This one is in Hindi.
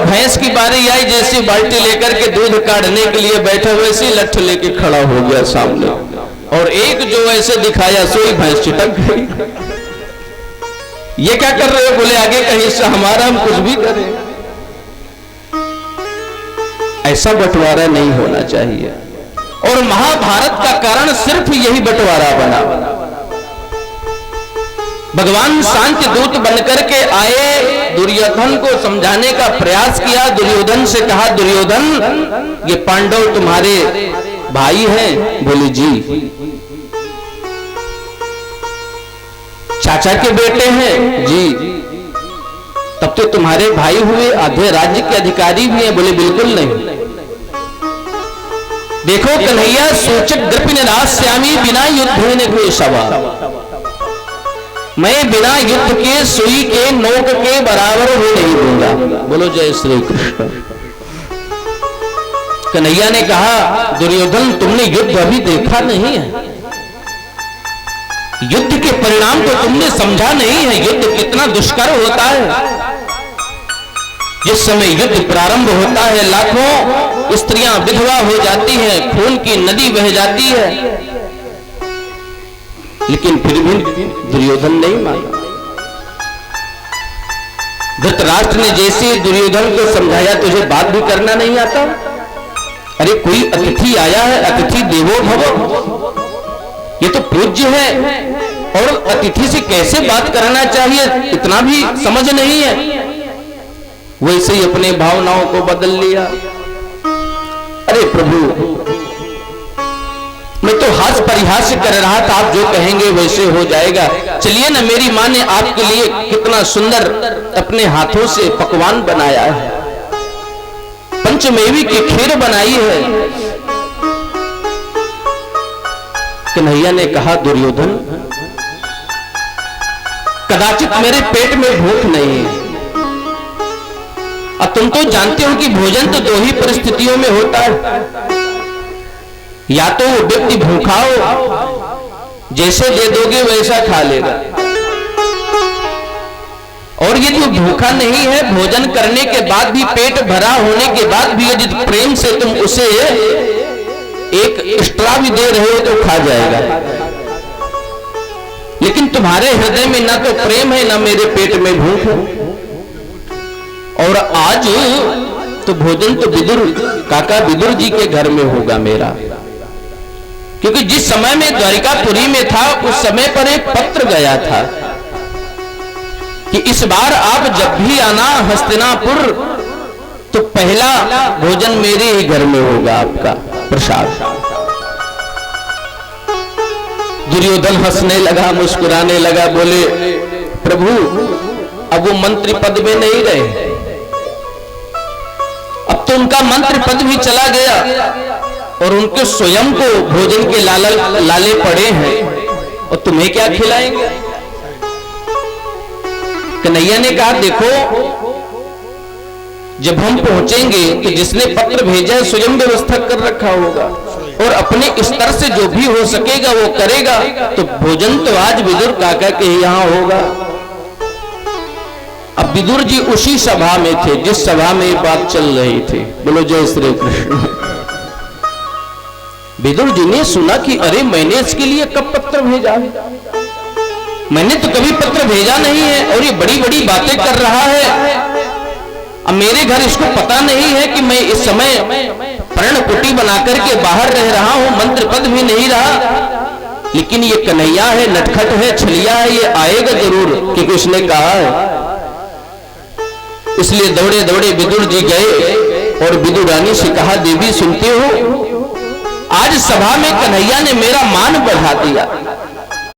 भैंस की बारी आई, जैसी बाल्टी लेकर के दूध काढ़ने के लिए बैठा वैसे लठ लेके खड़ा हो गया सामने, और एक जो ऐसे दिखाया सोई भैंस चिटक गई। ये क्या कर रहे हो? बोले आगे का हिस्सा हमारा, हम कुछ भी करें। ऐसा बंटवारा नहीं होना चाहिए, और महाभारत का कारण सिर्फ यही बंटवारा बना। भगवान शांति दूत बनकर के आए, दुर्योधन को समझाने का प्रयास किया। दुर्योधन से कहा, दुर्योधन ये पांडव तुम्हारे भाई हैं? बोले जी। चाचा के बेटे हैं? जी। तब तो तुम्हारे भाई हुए, आधे राज्य के अधिकारी भी हैं? बोले बिल्कुल नहीं। देखो कन्हैया, सूचक द्रपिन रास्यामी बिना युद्धेन केशवा, मैं बिना युद्ध के सुई के नोक के बराबर भी नहीं दूंगा। बोलो जय श्री कृष्ण। कन्हैया ने कहा, दुर्योधन तुमने युद्ध अभी देखा नहीं है, युद्ध के परिणाम तो तुमने समझा नहीं है। युद्ध कितना दुष्कर होता है। जिस समय युद्ध प्रारंभ होता है, लाखों स्त्रियां विधवा हो जाती हैं, खून की नदी बह जाती है, लेकिन फिर भी दुर्योधन नहीं माना। धृतराष्ट्र ने जैसे दुर्योधन को समझाया, तुझे बात भी करना नहीं आता? अरे कोई अतिथि आया है, अतिथि देवो भव, ये तो पूज्य है, और अतिथि से कैसे बात करना चाहिए इतना भी समझ नहीं है। वैसे ही अपने भावनाओं को बदल लिया। अरे प्रभु, मैं तो हास्य परिहास कर रहा था, आप जो कहेंगे वैसे हो जाएगा। चलिए ना, मेरी माँ ने आपके लिए कितना सुंदर अपने हाथों से पकवान बनाया है, पंचमेवी की खीर बनाई है। कन्हैया ने कहा, दुर्योधन कदाचित मेरे पेट में भूख नहीं है, और तुम तो जानते हो कि भोजन तो दो ही परिस्थितियों में होता है, या तो वो व्यक्ति भूखा हो, जैसे दे दोगे वैसा खा लेगा, और यदि वो भूखा नहीं है, भोजन करने के बाद भी, पेट भरा होने के बाद भी यदि प्रेम से तुम उसे एक एक्स्ट्रा भी दे रहे हो तो खा जाएगा। लेकिन तुम्हारे हृदय में ना तो प्रेम है, ना मेरे पेट में भूख है। और आज तो भोजन तो विदुर काका विदुर जी के घर में होगा मेरा, क्योंकि जिस समय में द्वारिकापुरी में था, उस समय पर एक पत्र गया था कि इस बार आप जब भी आना हस्तिनापुर, तो पहला भोजन मेरे ही घर में होगा, आपका प्रसाद। दुर्योधन हंसने लगा, मुस्कुराने लगा, बोले प्रभु अब वो मंत्री पद में नहीं रहे, अब तो उनका मंत्री पद भी चला गया, और उनके स्वयं को भोजन के लाले पड़े हैं, और तुम्हें क्या खिलाएंगे? कन्हैया ने कहा, देखो जब हम पहुंचेंगे तो जिसने पत्र भेजा है स्वयं व्यवस्था कर रखा होगा, और अपने स्तर से जो भी हो सकेगा वो करेगा। तो भोजन तो आज विदुर काका के यहाँ होगा। अब विदुर जी उसी सभा में थे जिस सभा में ये बात चल रही थी। बोलो जय श्री कृष्ण। विदुर जी ने सुना कि अरे मैंने इसके लिए कब पत्र भेजा, मैंने तो कभी पत्र भेजा नहीं है, और ये बड़ी बड़ी बातें कर रहा है। अब मेरे घर इसको पता नहीं है कि मैं इस समय पर्णकुटी बनाकर के बाहर रह रहा हूं, मंत्र पद भी नहीं रहा, लेकिन ये कन्हैया है, नटखट है, छलिया है, ये आएगा जरूर, क्योंकि उसने कहा है। इसलिए दौड़े दौड़े विदुर जी गए और विदुर रानी से कहा, देवी सुनते हो, आज सभा में कन्हैया ने मेरा मान बढ़ा दिया,